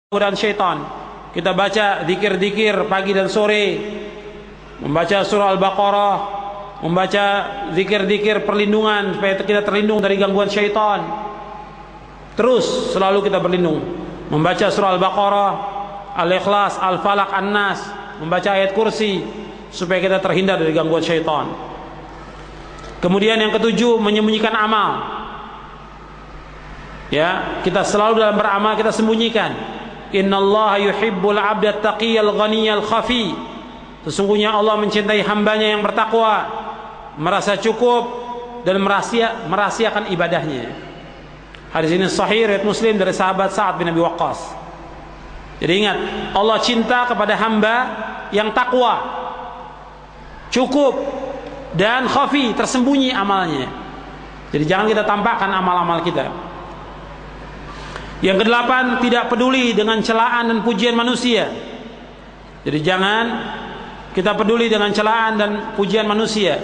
godaan syaitan. Kita baca zikir-zikir pagi dan sore, membaca surah Al-Baqarah, membaca zikir-zikir perlindungan supaya kita terlindung dari gangguan syaitan. Terus selalu kita berlindung, membaca surah Al-Baqarah, Al-Ikhlas, Al-Falaq, An-Nas, membaca ayat kursi supaya kita terhindar dari gangguan syaitan. Kemudian yang ketujuh, menyembunyikan amal. Ya, kita selalu dalam beramal kita sembunyikan. Innallaha yuhibbul 'abda taqiyal ghaniyal khafi. Sesungguhnya Allah mencintai hambanya yang bertakwa, merasa cukup dan merahasiakan ibadahnya. Hadis ini sahih riwayat Muslim dari sahabat Sa'ad bin Abi Waqqas. Jadi ingat, Allah cinta kepada hamba yang takwa, cukup dan khafi, tersembunyi amalnya. Jadi jangan kita tampakkan amal-amal kita. Yang kedelapan, tidak peduli dengan celaan dan pujian manusia. Jadi jangan kita peduli dengan celaan dan pujian manusia.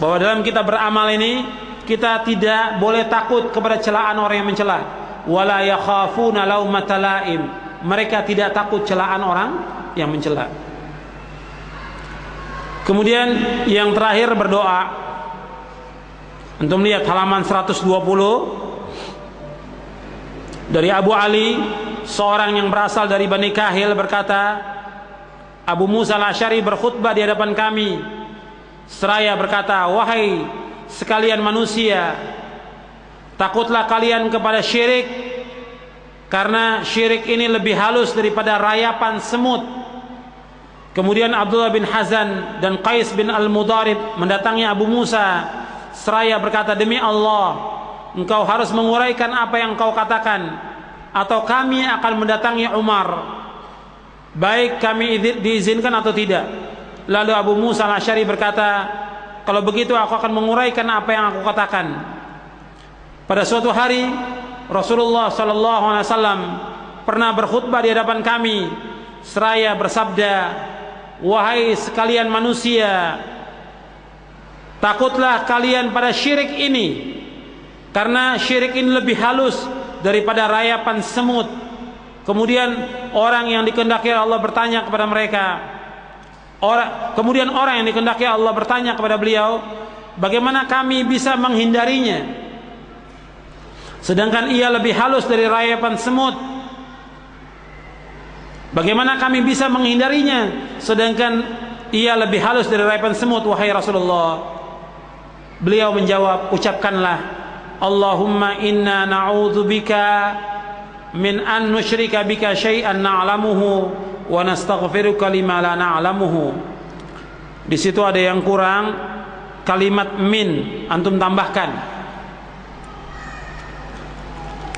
Bahwa dalam kita beramal ini, kita tidak boleh takut kepada celaan orang yang mencela. Wala yakhafuna laumata laim. Mereka tidak takut celaan orang yang mencela. Kemudian yang terakhir, berdoa. Untuk melihat halaman 120 dari Abu Ali, seorang yang berasal dari Bani Kahil, berkata, Abu Musa al-Asy'ari berkhutbah di hadapan kami seraya berkata, wahai sekalian manusia, takutlah kalian kepada syirik, karena syirik ini lebih halus daripada rayapan semut. Kemudian Abdullah bin Hazan dan Qais bin Al-Mudarib mendatangi Abu Musa seraya berkata, demi Allah, engkau harus menguraikan apa yang engkau katakan, atau kami akan mendatangi Umar, baik kami diizinkan atau tidak. Lalu Abu Musa al-Asy'ari berkata, kalau begitu aku akan menguraikan apa yang aku katakan. Pada suatu hari Rasulullah SAW pernah berkhutbah di hadapan kami seraya bersabda, wahai sekalian manusia, takutlah kalian pada syirik ini, karena syirik ini lebih halus daripada rayapan semut. Kemudian orang yang dikehendaki Allah bertanya kepada mereka, kemudian orang yang dikehendaki Allah bertanya kepada beliau, bagaimana kami bisa menghindarinya, sedangkan ia lebih halus dari rayapan semut? Bagaimana kami bisa menghindarinya, sedangkan ia lebih halus dari rayapan semut, wahai Rasulullah? Beliau menjawab, ucapkanlah, Allahumma inna na'udzubika min an nusyrika bika syai'an na'lamuhu wa nastaghfiruka lima la na'lamuhu. Di situ ada yang kurang, kalimat min antum tambahkan.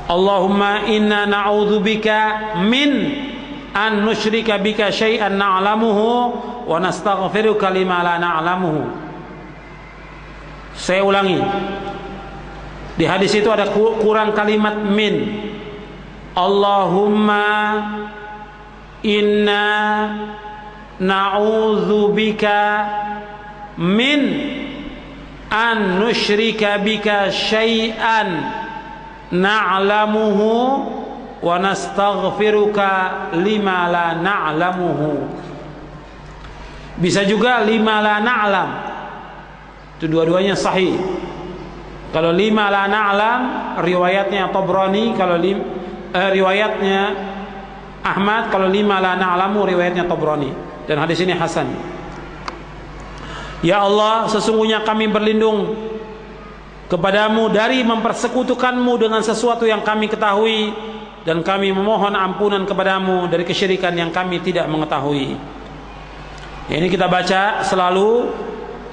Allahumma inna na'udzubika min an nusyrika bika syai'an na'lamuhu wa nastaghfiruka lima la na'lamuhu. Saya ulangi. Di hadis itu ada kurang kalimat min. Allahumma inna na'udzubika min an nusyrika bika syai'an na'lamuhu wa nastaghfiruka lima la na'lamuhu. Bisa juga lima la na'lam. Itu dua-duanya sahih. Kalau lima la na'lam riwayatnya Tabrani, kalau riwayatnya Ahmad, kalau lima la na'lamu riwayatnya Tabrani, dan hadis ini hasan. Ya Allah, sesungguhnya kami berlindung kepadamu dari mempersekutukanmu dengan sesuatu yang kami ketahui, dan kami memohon ampunan kepadamu dari kesyirikan yang kami tidak mengetahui. Ya, ini kita baca selalu,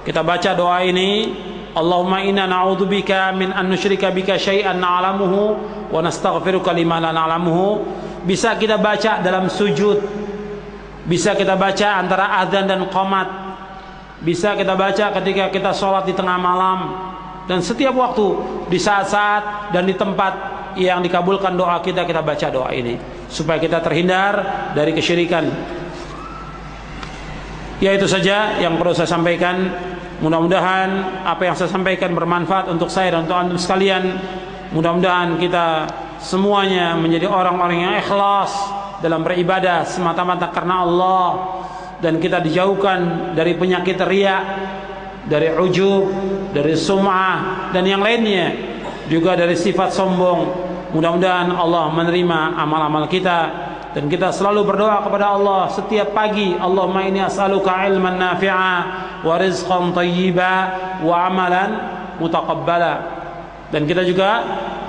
kita baca doa ini, Allahumma inna na'udzubika min an nusyrika bika syai'an na'lamuhu wa nastaghfiruka lima la na'lamuhu. Bisa kita baca dalam sujud, bisa kita baca antara azan dan qomat, bisa kita baca ketika kita sholat di tengah malam, dan setiap waktu, di saat-saat dan di tempat yang dikabulkan doa kita, kita baca doa ini supaya kita terhindar dari kesyirikan. Ya, itu saja yang perlu saya sampaikan. Mudah-mudahan apa yang saya sampaikan bermanfaat untuk saya dan untuk antum sekalian. Mudah-mudahan kita semuanya menjadi orang-orang yang ikhlas dalam beribadah semata-mata karena Allah, dan kita dijauhkan dari penyakit riya, dari ujub, dari sum'ah dan yang lainnya, juga dari sifat sombong. Mudah-mudahan Allah menerima amal-amal kita, dan kita selalu berdoa kepada Allah setiap pagi, Allahumma inni as'aluka ilman nafi'a wa rizqan thayyiba wa amalan mutaqabbala. Dan kita juga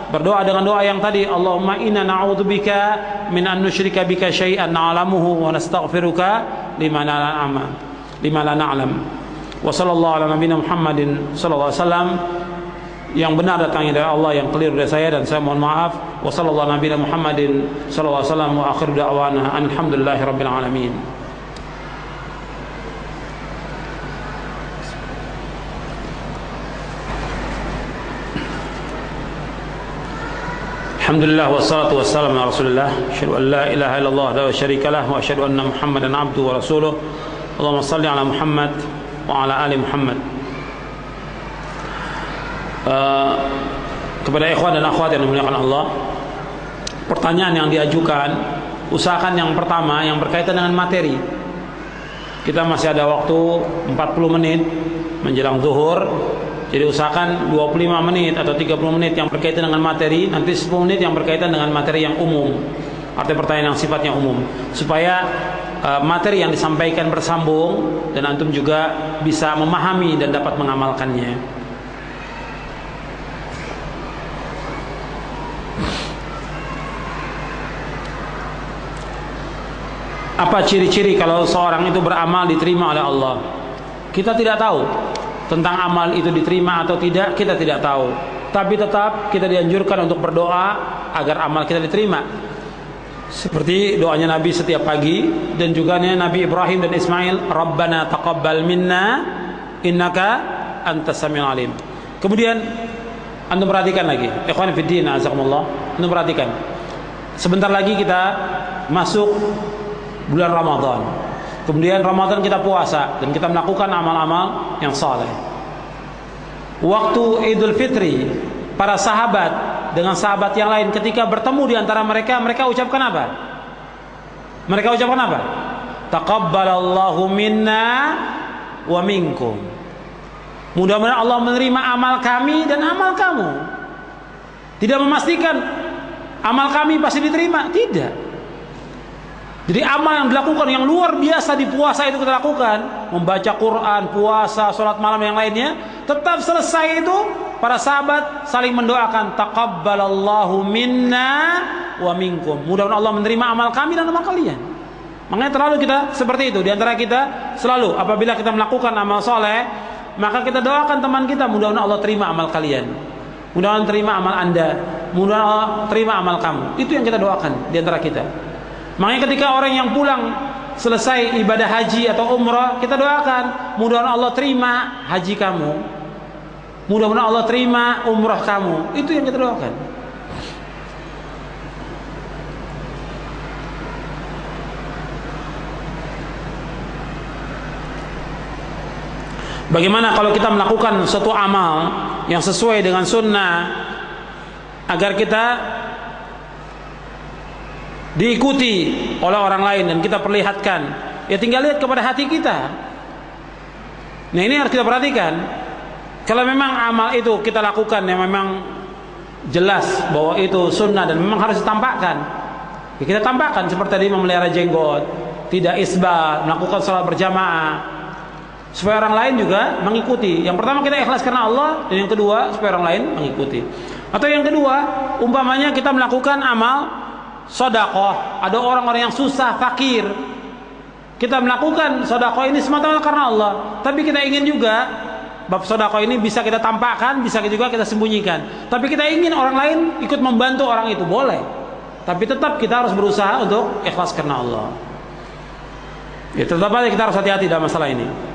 berdoa dengan doa yang tadi, Allahumma inna na'udzubika min an nusyrika bika syai'an na'lamuhu wa nastaghfiruka lima la na'lam. Wa sallallahu ala nabiyina Muhammadin sallallahu alaihi wasallam. Yang benar datangnya dari Allah, yang keliru dari saya, dan saya mohon maaf. Wa sallallahu ala nabiyina Muhammadin sallallahu alaihi wasallam, wa akhiru da'wana alhamdulillahi rabbil alamin. Alhamdulillah wassalatu wassalamu ala Rasulillah. Asyhadu an la ilaha illallah wa syarika lah, wa asyhadu anna Muhammadan abduhu wa rasuluh. Allahumma shalli ala Muhammad wa ala ali Muhammad. Kepada ikhwan dan akhwat yang dimuliakan Allah, pertanyaan yang diajukan, usahakan yang pertama yang berkaitan dengan materi. Kita masih ada waktu 40 menit menjelang zuhur. Jadi usahakan 25 menit atau 30 menit yang berkaitan dengan materi, nanti 10 menit yang berkaitan dengan materi yang umum. Artinya pertanyaan yang sifatnya umum, supaya materi yang disampaikan bersambung dan antum juga bisa memahami dan dapat mengamalkannya. Apa ciri-ciri kalau seorang itu beramal diterima oleh Allah? Kita tidak tahu tentang amal itu diterima atau tidak, kita tidak tahu. Tapi tetap kita dianjurkan untuk berdoa agar amal kita diterima. Seperti doanya Nabi setiap pagi, dan juga Nabi Ibrahim dan Ismail, Rabbana taqabbal minna innaka antas samiul alim. Kemudian antum perhatikan lagi, ikhwan fiddin azakumullah, antum perhatikan. Sebentar lagi kita masuk bulan Ramadan. Kemudian Ramadan kita puasa dan kita melakukan amal-amal yang saleh. Waktu Idul Fitri, para sahabat dengan sahabat yang lain ketika bertemu di antara mereka, mereka ucapkan apa? Mereka ucapkan apa? Taqabbalallahu minna wa minkum. Mudah-mudahan Allah menerima amal kami dan amal kamu. Tidak memastikan amal kami pasti diterima, tidak. Jadi amal yang dilakukan yang luar biasa di puasa itu kita lakukan, membaca Quran, puasa, sholat malam yang lainnya, tetap selesai itu para sahabat saling mendoakan, taqabbalallahu minna wa minkum. Mudah-mudahan Allah menerima amal kami dan amal kalian. Makanya terlalu kita seperti itu. Di antara kita selalu apabila kita melakukan amal soleh, maka kita doakan teman kita, mudah-mudahan Allah terima amal kalian, mudah-mudahan terima amal anda, mudah-mudahan Allah terima amal kamu. Itu yang kita doakan di antara kita. Makanya ketika orang yang pulang selesai ibadah haji atau umrah, kita doakan, mudah-mudahan Allah terima haji kamu, mudah-mudahan Allah terima umrah kamu. Itu yang kita doakan. Bagaimana kalau kita melakukan suatu amal yang sesuai dengan sunnah agar kita diikuti oleh orang lain dan kita perlihatkan? Ya tinggal lihat kepada hati kita. Nah ini harus kita perhatikan. Kalau memang amal itu kita lakukan yang memang jelas bahwa itu sunnah dan memang harus ditampakkan, ya kita tampakkan. Seperti tadi memelihara jenggot, tidak isbal, melakukan salat berjamaah, supaya orang lain juga mengikuti. Yang pertama kita ikhlas karena Allah, dan yang kedua supaya orang lain mengikuti. Atau yang kedua, umpamanya kita melakukan amal sedekah, ada orang-orang yang susah, fakir, kita melakukan sedekah ini semata-mata karena Allah, tapi kita ingin juga bab sedekah ini bisa kita tampakkan, bisa juga kita sembunyikan, tapi kita ingin orang lain ikut membantu orang itu, boleh, tapi tetap kita harus berusaha untuk ikhlas karena Allah. Ya tetap aja kita harus hati-hati dalam masalah ini.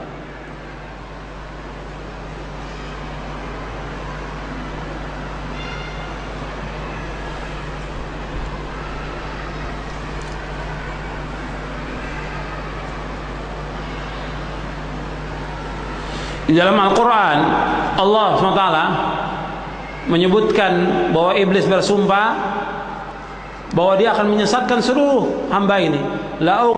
Di dalam Al-Quran Allah SWT menyebutkan bahwa iblis bersumpah bahwa dia akan menyesatkan seluruh hamba ini. La